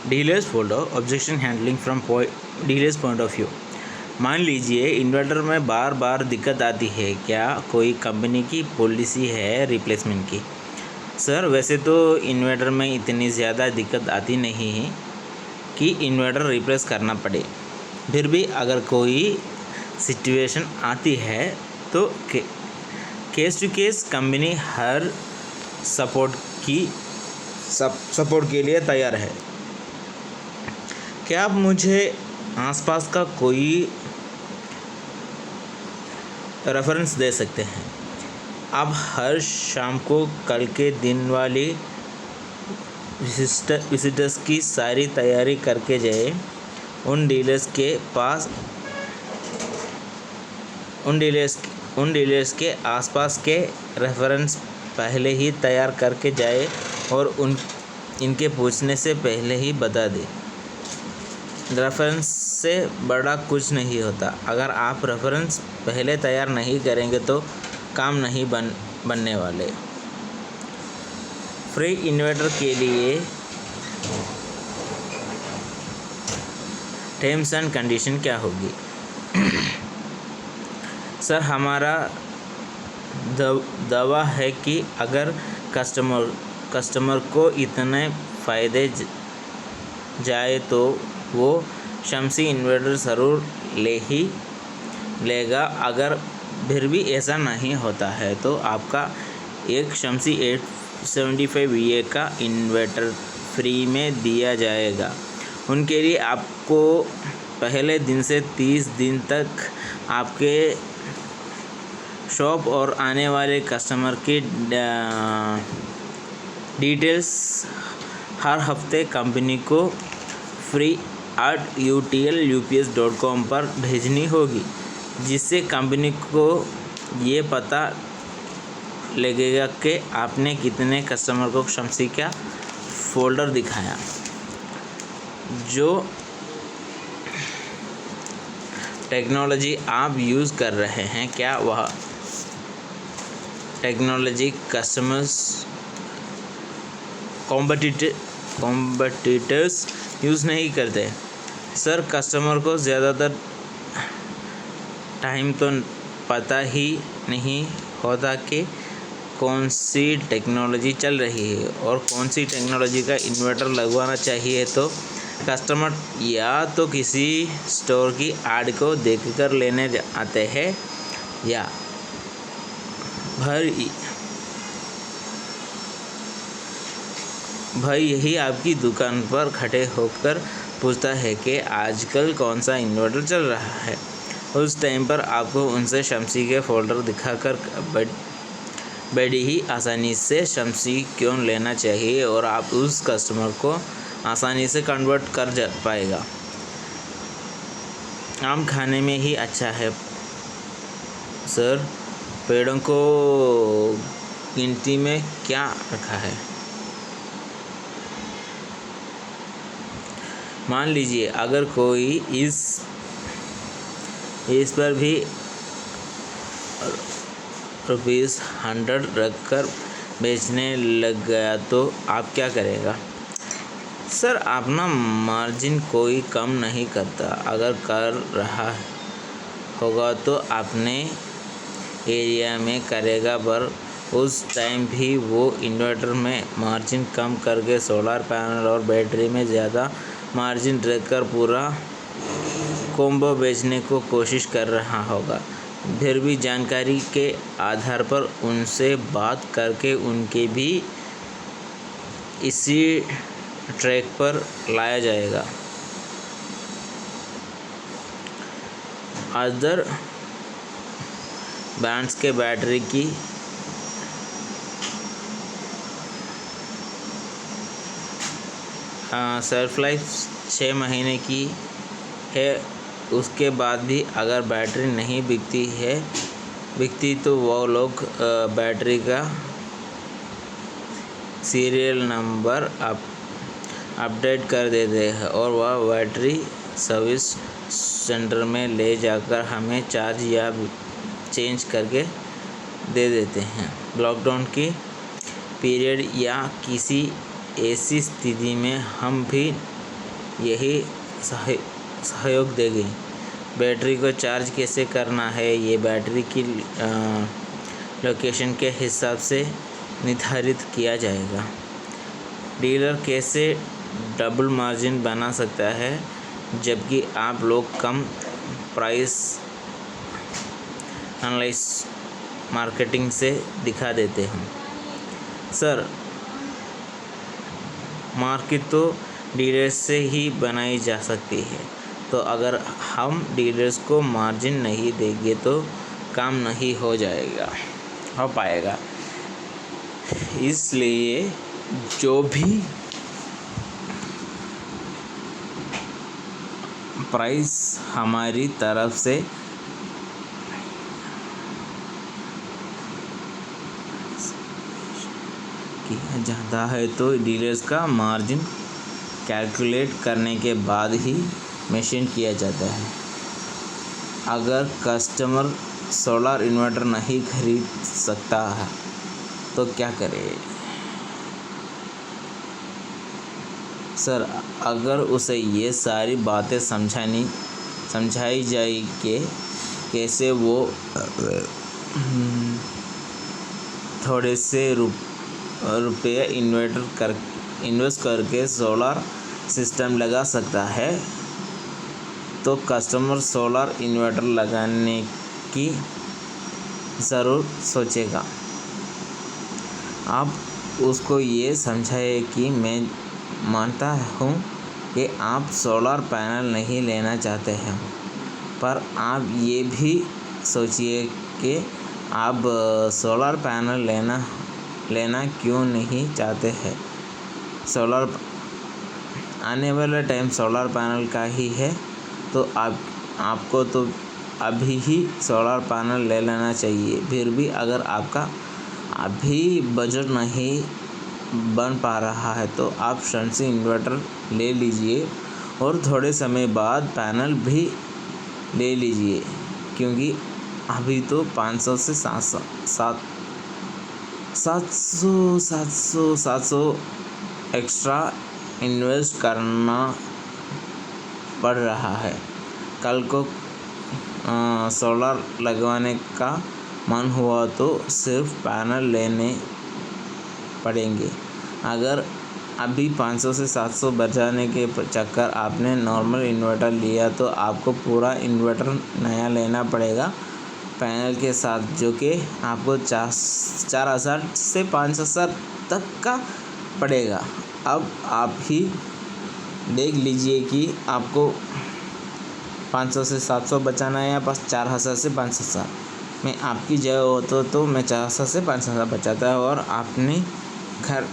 Dealers folder objection handling from dealers point of view. मान लीजिए inverter में बार बार दिक्कत आती है, क्या कोई कंपनी की पॉलिसी है रिप्लेसमेंट की? सर वैसे तो इन्वर्टर में इतनी ज़्यादा दिक्कत आती नहीं है कि इन्वर्टर रिप्लेस करना पड़े, फिर भी अगर कोई सिचुएशन आती है तो केस टू केस कंपनी हर सपोर्ट के लिए तैयार है। क्या आप मुझे आसपास का कोई रेफरेंस दे सकते हैं? आप हर शाम को कल के दिन वाली विजिटर्स की सारी तैयारी करके जाए। उन डीलर्स के आसपास के रेफरेंस पहले ही तैयार करके जाए और इनके पूछने से पहले ही बता दे। रेफरेंस से बड़ा कुछ नहीं होता। अगर आप रेफरेंस पहले तैयार नहीं करेंगे तो काम नहीं बनने वाले। फ्री इन्वर्टर के लिए टर्म्स एंड कंडीशन क्या होगी? सर हमारा दावा है कि अगर कस्टमर को इतने फ़ायदे जाए तो वो शम्सी इन्वर्टर ज़रूर लेगा। अगर फिर भी ऐसा नहीं होता है तो आपका एक शम्सी 875 VA का इन्वर्टर फ्री में दिया जाएगा। उनके लिए आपको पहले दिन से 30 दिन तक आपके शॉप और आने वाले कस्टमर की डिटेल्स हर हफ्ते कंपनी को free@utlUPS.com पर भेजनी होगी, जिससे कंपनी को ये पता लगेगा कि आपने कितने कस्टमर को शम्सी का फोल्डर दिखाया। जो टेक्नोलॉजी आप यूज़ कर रहे हैं, क्या वह टेक्नोलॉजी कस्टमर्स कॉम्पिटिटर्स यूज़ नहीं करते? सर कस्टमर को ज़्यादातर टाइम तो पता ही नहीं होता कि कौन सी टेक्नोलॉजी चल रही है और कौन सी टेक्नोलॉजी का इन्वर्टर लगवाना चाहिए। तो कस्टमर या तो किसी स्टोर की ऐड को देखकर लेने आते हैं या भाई यही आपकी दुकान पर खड़े होकर पूछता है कि आजकल कौन सा इन्वर्टर चल रहा है। उस टाइम पर आपको उनसे शम्सी के फोल्डर दिखाकर बड़ी ही आसानी से शम्सी क्यों लेना चाहिए और आप उस कस्टमर को आसानी से कन्वर्ट कर पाएगा। आम खाने में ही अच्छा है सर, पेड़ों को गिनती में क्या रखा है? मान लीजिए अगर कोई इस पर भी ₹100 रखकर बेचने लग गया तो आप क्या करेगा? सर अपना मार्जिन कोई कम नहीं करता। अगर कर रहा होगा तो अपने एरिया में करेगा, पर उस टाइम भी वो इन्वर्टर में मार्जिन कम करके सोलर पैनल और बैटरी में ज़्यादा मार्जिन रखकर पूरा कॉम्बो बेचने को कोशिश कर रहा होगा। फिर भी जानकारी के आधार पर उनसे बात करके उनके भी इसी ट्रैक पर लाया जाएगा। अदर ब्रांड्स के बैटरी की सेल्फ लाइफ 6 महीने की है। उसके बाद भी अगर बैटरी नहीं बिकती तो वो लोग बैटरी का सीरियल नंबर अपडेट कर देते हैं और वह बैटरी सर्विस सेंटर में ले जाकर हमें चार्ज या चेंज करके दे देते हैं। लॉकडाउन की पीरियड या किसी ऐसी स्थिति में हम भी यही सहयोग देगी। बैटरी को चार्ज कैसे करना है ये बैटरी की लोकेशन के हिसाब से निर्धारित किया जाएगा। डीलर कैसे डबल मार्जिन बना सकता है जबकि आप लोग कम प्राइस ऑनलाइन मार्केटिंग से दिखा देते हैं। सर, मार्केट तो डीलर्स से ही बनाई जा सकती है, तो अगर हम डीलर्स को मार्जिन नहीं देंगे तो काम नहीं हो पाएगा। इसलिए जो भी प्राइस हमारी तरफ से किया जाता है तो डीलर्स का मार्जिन कैलकुलेट करने के बाद ही मेंशन किया जाता है। अगर कस्टमर सोलर इन्वर्टर नहीं खरीद सकता है तो क्या करे? सर, अगर उसे ये सारी बातें समझाई जाए कि कैसे वो थोड़े से रुपये इन्वेस्ट करके सोलर सिस्टम लगा सकता है, तो कस्टमर सोलर इन्वर्टर लगाने की ज़रूर सोचेगा। आप उसको ये समझाए कि मैं मानता हूँ कि आप सोलर पैनल नहीं लेना चाहते हैं, पर आप ये भी सोचिए कि आप सोलर पैनल लेना क्यों नहीं चाहते हैं। आने वाला टाइम सोलर पैनल का ही है, तो आपको तो अभी ही सोलर पैनल ले लेना चाहिए। फिर भी अगर आपका अभी बजट नहीं बन पा रहा है तो आप शंसी इन्वर्टर ले लीजिए और थोड़े समय बाद पैनल भी ले लीजिए, क्योंकि अभी तो 500 से 700 एक्स्ट्रा इन्वेस्ट करना पड़ रहा है। कल को सोलर लगवाने का मन हुआ तो सिर्फ पैनल लेने पड़ेंगे। अगर अभी 500 से 700 बचाने के चक्कर आपने नॉर्मल इन्वर्टर लिया तो आपको पूरा इन्वर्टर नया लेना पड़ेगा पैनल के साथ, जो कि आपको 4000 से 5000 तक का पड़ेगा। अब आप ही देख लीजिए कि आपको 500 से 700 बचाना है या बस 4000 से 5000। मैं आपकी जगह होता तो मैं 4000 से 5000 बचाता और आपने घर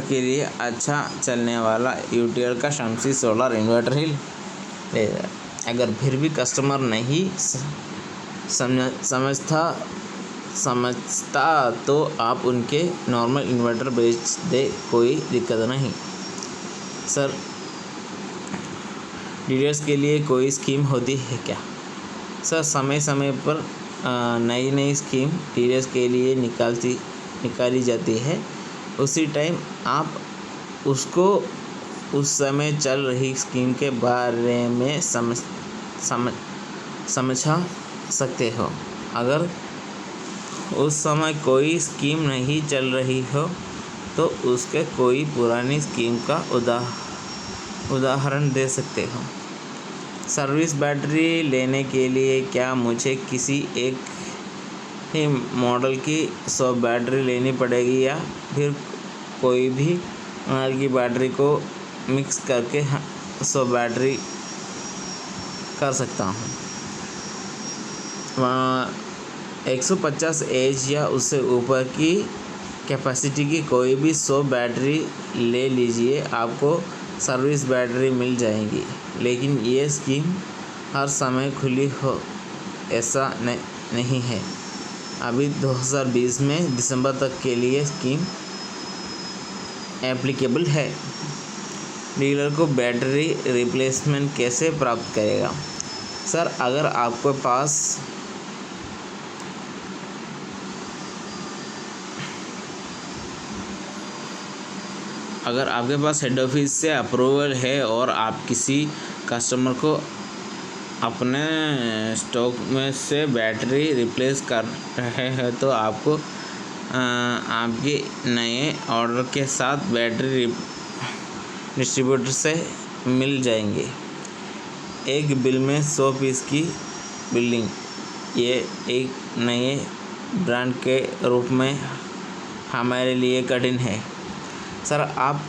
के लिए अच्छा चलने वाला यूटीएल का शम्सी सोलर इन्वर्टर ही ले। अगर फिर भी कस्टमर नहीं समझता तो आप उनके नॉर्मल इन्वर्टर बेच दे, कोई दिक्कत नहीं। सर, डीलर्स के लिए कोई स्कीम होती है क्या? सर, समय समय पर नई स्कीम डीलर्स के लिए निकाली जाती है। उसी टाइम आप उसको उस समय चल रही स्कीम के बारे में समझा सकते हो। अगर उस समय कोई स्कीम नहीं चल रही हो तो उसके कोई पुरानी स्कीम का उदाहरण दे सकते हो। सर्विस बैटरी लेने के लिए क्या मुझे किसी एक ही मॉडल की 100 बैटरी लेनी पड़ेगी या फिर कोई भी मॉडल की बैटरी को मिक्स करके 100 बैटरी कर सकता हूँ? 150 एच या उससे ऊपर की कैपेसिटी की कोई भी 100 बैटरी ले लीजिए, आपको सर्विस बैटरी मिल जाएगी। लेकिन ये स्कीम हर समय खुली हो ऐसा नहीं है। अभी 2020 में दिसंबर तक के लिए स्कीम एप्लीकेबल है। डीलर को बैटरी रिप्लेसमेंट कैसे प्राप्त करेगा? सर, अगर आपके पास अगर आपके पास हेड ऑफिस से अप्रूवल है और आप किसी कस्टमर को अपने स्टॉक में से बैटरी रिप्लेस कर रहे हैं तो आपको आपके नए ऑर्डर के साथ बैटरी डिस्ट्रीब्यूटर से मिल जाएंगे। एक बिल में 100 पीस की बिल्डिंग, ये एक नए ब्रांड के रूप में हमारे लिए कठिन है। सर, आप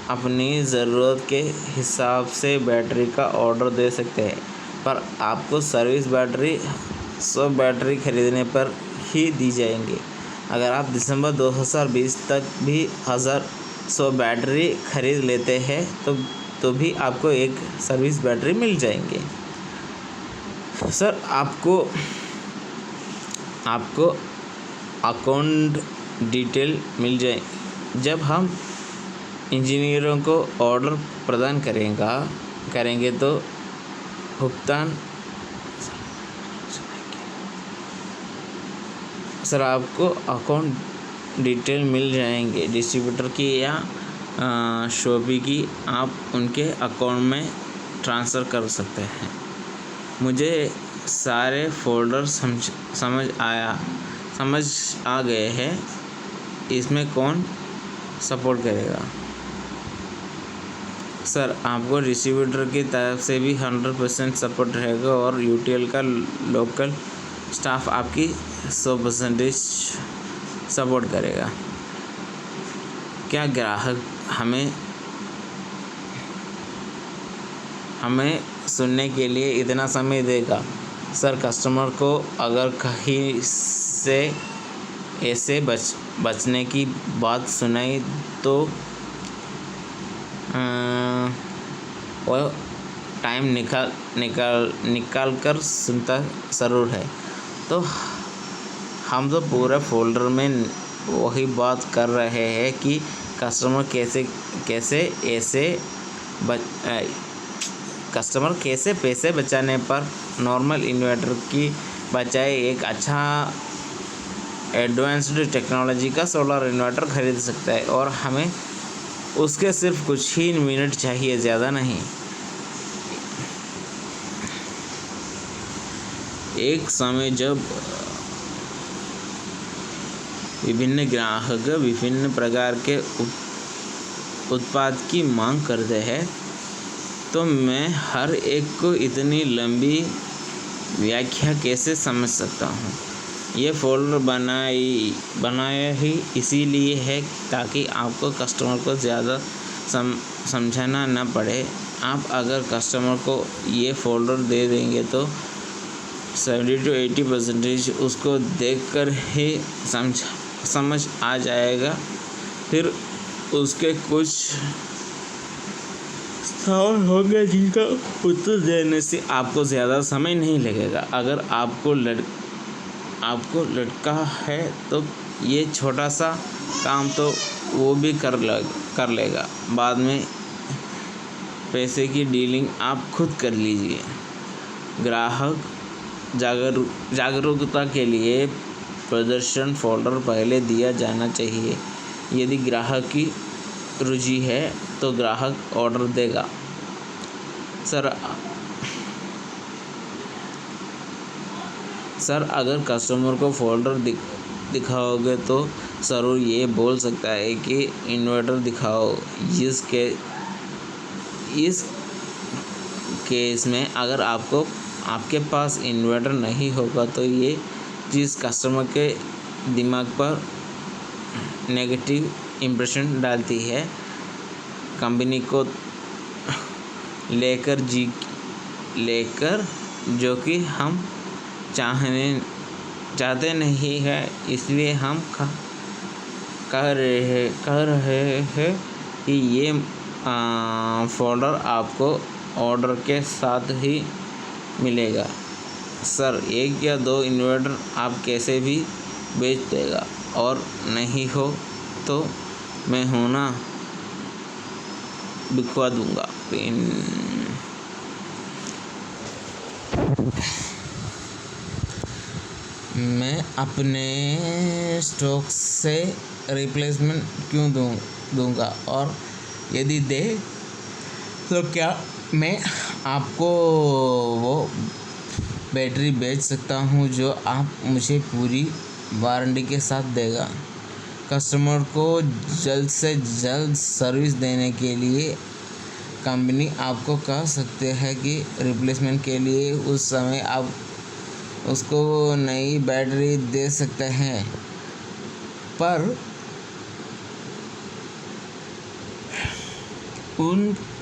अपनी ज़रूरत के हिसाब से बैटरी का ऑर्डर दे सकते हैं, पर आपको सर्विस बैटरी 100 बैटरी खरीदने पर ही दी जाएंगी। अगर आप दिसंबर 2020 तक भी 100 बैटरी खरीद लेते हैं तो भी आपको एक सर्विस बैटरी मिल जाएंगे। सर, आपको अकाउंट डिटेल मिल जाए। जब हम इंजीनियरों को ऑर्डर प्रदान करेंगे तो भुगतान सर आपको अकाउंट डिटेल मिल जाएंगे डिस्ट्रीब्यूटर की या शॉपी की। आप उनके अकाउंट में ट्रांसफ़र कर सकते हैं। मुझे सारे फोल्डर समझ आ गए हैं। इसमें कौन सपोर्ट करेगा? सर, आपको डिस्ट्रीब्यूटर की तरफ से भी 100% सपोर्ट रहेगा और यूटीएल का लोकल स्टाफ आपकी 100% सपोर्ट करेगा। क्या ग्राहक हमें सुनने के लिए इतना समय देगा? सर, कस्टमर को अगर कहीं से ऐसे बचने की बात सुनाई तो वो टाइम निकाल कर सुनता ज़रूर है। तो हम तो पूरे फोल्डर में वही बात कर रहे हैं कि कस्टमर कैसे पैसे बचाने पर नॉर्मल इन्वर्टर की बजाय एक अच्छा एडवांस्ड टेक्नोलॉजी का सोलर इन्वर्टर खरीद सकता है, और हमें उसके सिर्फ कुछ ही मिनट चाहिए, ज़्यादा नहीं। एक समय जब विभिन्न ग्राहक विभिन्न प्रकार के उत्पाद की मांग करते हैं तो मैं हर एक को इतनी लंबी व्याख्या कैसे समझ सकता हूँ। ये फोल्डर बनाया ही इसीलिए है ताकि आपको कस्टमर को ज़्यादा समझाना न पड़े। आप अगर कस्टमर को ये फोल्डर दे देंगे तो 70-80% उसको देखकर ही समझ आ जाएगा। फिर उसके कुछ सवाल होंगे जिनका उत्तर देने से आपको ज़्यादा समय नहीं लगेगा। अगर आपको लड़का है तो ये छोटा सा काम तो वो भी कर लेगा। बाद में पैसे की डीलिंग आप खुद कर लीजिए। ग्राहक जागरूकता के लिए प्रदर्शन फोल्डर पहले दिया जाना चाहिए। यदि ग्राहक की रुचि है तो ग्राहक ऑर्डर देगा। सर, अगर कस्टमर को फोल्डर दिखाओगे तो ज़रूर ये बोल सकता है कि इन्वर्टर दिखाओ। इस केस में अगर आपके पास इन्वर्टर नहीं होगा तो ये चीज़ कस्टमर के दिमाग पर नेगेटिव इम्प्रेशन डालती है। कंपनी को लेकर जो कि हम चाहते नहीं है, इसलिए हम कह रहे हैं कि ये फोल्डर आपको ऑर्डर के साथ ही मिलेगा। सर, 1 या 2 इन्वर्टर आप कैसे भी बेच देगा, और नहीं हो तो मैं होना बिकवा दूंगा। मैं अपने स्टॉक से रिप्लेसमेंट क्यों दूंगा, और यदि दे तो क्या मैं आपको वो बैटरी बेच सकता हूँ जो आप मुझे पूरी वारंटी के साथ देगा। कस्टमर को जल्द से जल्द सर्विस देने के लिए कंपनी आपको कह सकते हैं कि रिप्लेसमेंट के लिए उस समय आप उसको नई बैटरी दे सकते हैं, पर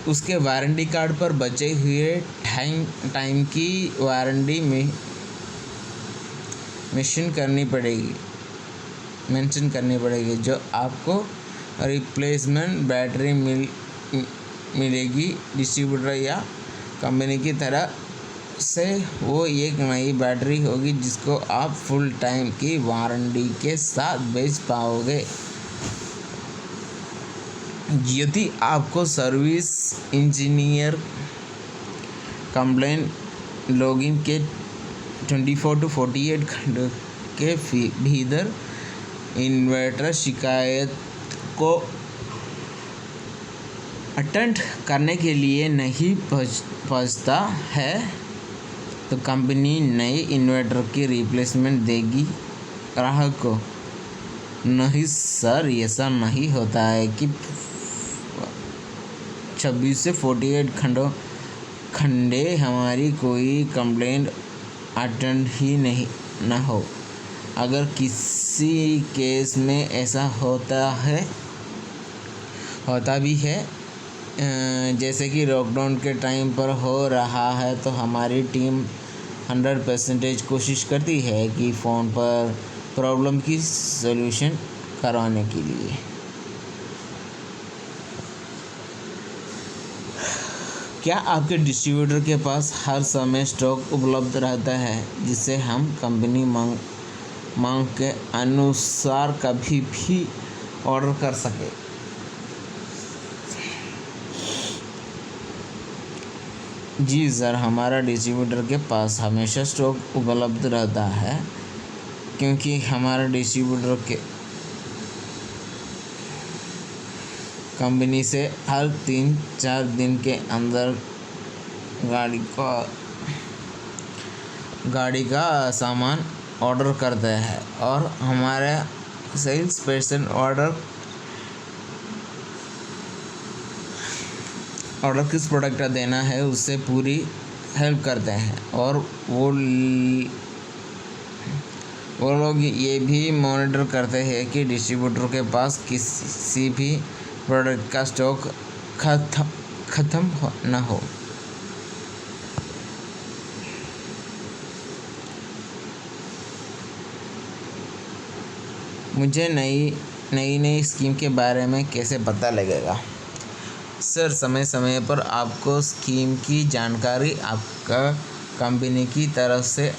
उसके वारंटी कार्ड पर बचे हुए टाइम की वारंटी में मेंशन करनी पड़ेगी जो आपको रिप्लेसमेंट बैटरी मिलेगी। डिस्ट्रीब्यूटर या कंपनी की तरह से वो एक नई बैटरी होगी जिसको आप फुल टाइम की वारंटी के साथ बेच पाओगे। यदि आपको सर्विस इंजीनियर कंप्लेन लॉगिन के 24 to 48 घंटे के भीतर इन्वर्टर शिकायत को अटेंड करने के लिए नहीं पहुंचता है तो कंपनी नए इन्वर्टर की रिप्लेसमेंट देगी ग्राहक को। नहीं सर, ऐसा नहीं होता है कि 26 से 48 घंटे हमारी कोई कंप्लेंट अटेंड ही ना हो। अगर किसी केस में ऐसा होता भी है, जैसे कि लॉकडाउन के टाइम पर हो रहा है, तो हमारी टीम 100% कोशिश करती है कि फ़ोन पर प्रॉब्लम की सॉल्यूशन करवाने के लिए। क्या आपके डिस्ट्रीब्यूटर के पास हर समय स्टॉक उपलब्ध रहता है जिससे हम कंपनी मांग के अनुसार कभी भी ऑर्डर कर सके? जी सर, हमारा डिस्ट्रीब्यूटर के पास हमेशा स्टॉक उपलब्ध रहता है क्योंकि हमारा डिस्ट्रीब्यूटर के कंपनी से हर 3-4 दिन के अंदर गाड़ी का सामान ऑर्डर करते हैं और हमारे सेल्स पर्सन ऑर्डर किस प्रोडक्ट का देना है उससे पूरी हेल्प करते हैं। और वो लोग ये भी मॉनिटर करते हैं कि डिस्ट्रीब्यूटर के पास किसी भी प्रोडक्ट का स्टॉक ख़त्म ना हो। मुझे नई स्कीम के बारे में कैसे पता लगेगा? सर, समय समय पर आपको स्कीम की जानकारी आपका कंपनी की तरफ से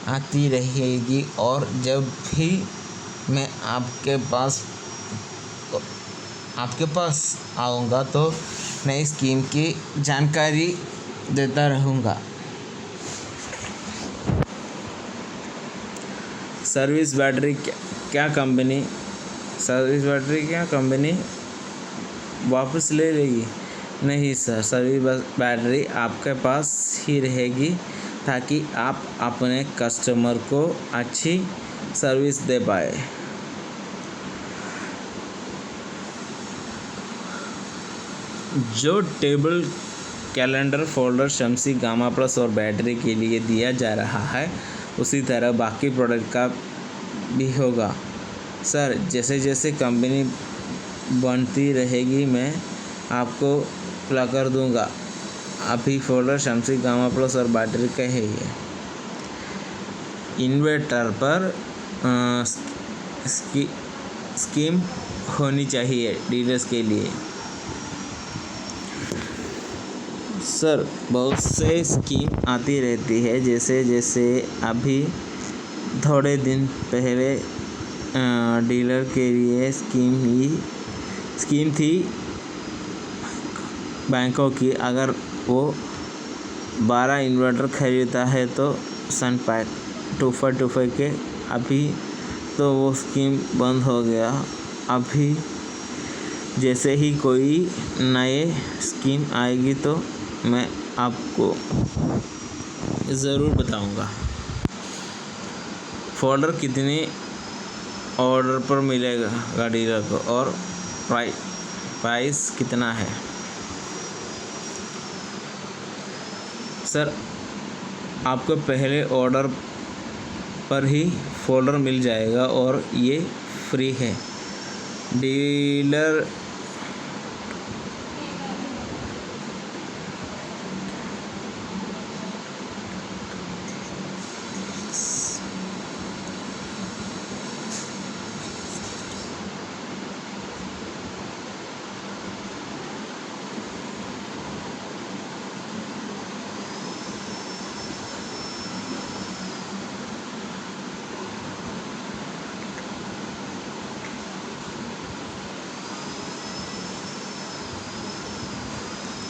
आती रहेगी और जब भी मैं आपके पास आऊँगा तो नई स्कीम की जानकारी देता रहूँगा। सर्विस बैटरी क्या कंपनी वापस ले लेगी? नहीं सर, सर्विस बैटरी आपके पास ही रहेगी ताकि आप अपने कस्टमर को अच्छी सर्विस दे पाए। जो table, calendar, folder Shamsi, gamma plus और बैटरी के लिए दिया जा रहा है उसी तरह बाकी प्रोडक्ट का भी होगा। सर, जैसे जैसे कंपनी बनती रहेगी मैं आपको ला कर दूंगा। अभी फोल्डर शम्सी, गामा प्लस और बैटरी का है ये। इन्वर्टर पर स्कीम होनी चाहिए डीलर्स के लिए। सर, बहुत से स्कीम आती रहती है, जैसे अभी थोड़े दिन पहले डीलर के लिए स्कीम थी बैंकों की। अगर वो 12 इन्वर्टर खरीदता है तो सनपैक 2525 के। अभी तो वो स्कीम बंद हो गया। अभी जैसे ही कोई नए स्कीम आएगी तो मैं आपको ज़रूर बताऊंगा। फोल्डर कितने ऑर्डर पर मिलेगा डीलर को और प्राइस कितना है? सर, आपको पहले ऑर्डर पर ही फोल्डर मिल जाएगा और ये फ्री है। डीलर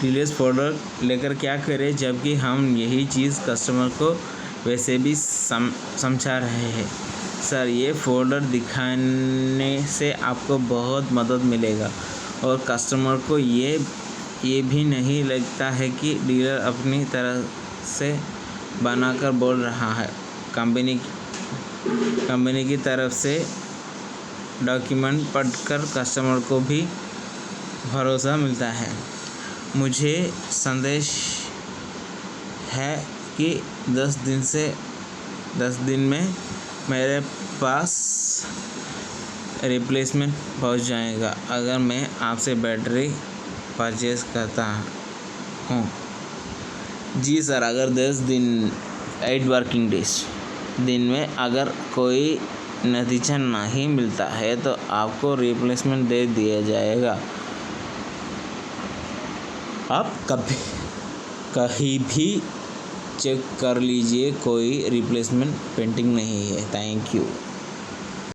डीलर्स फोल्डर लेकर क्या करें, जबकि हम यही चीज़ कस्टमर को वैसे भी समझा रहे हैं। सर, ये फोल्डर दिखाने से आपको बहुत मदद मिलेगा और कस्टमर को ये भी नहीं लगता है कि डीलर अपनी तरह से बनाकर बोल रहा है। कंपनी की तरफ से डॉक्यूमेंट पढ़कर कस्टमर को भी भरोसा मिलता है। मुझे संदेश है कि 10 दिन में मेरे पास रिप्लेसमेंट पहुंच जाएगा अगर मैं आपसे बैटरी परचेज़ करता हूं। जी सर, अगर 10 दिन 8 वर्किंग डेज दिन में अगर कोई नतीजा नहीं मिलता है तो आपको रिप्लेसमेंट दे दिया जाएगा। आप कहीं भी चेक कर लीजिए, कोई रिप्लेसमेंट पेंडिंग नहीं है। Thank you.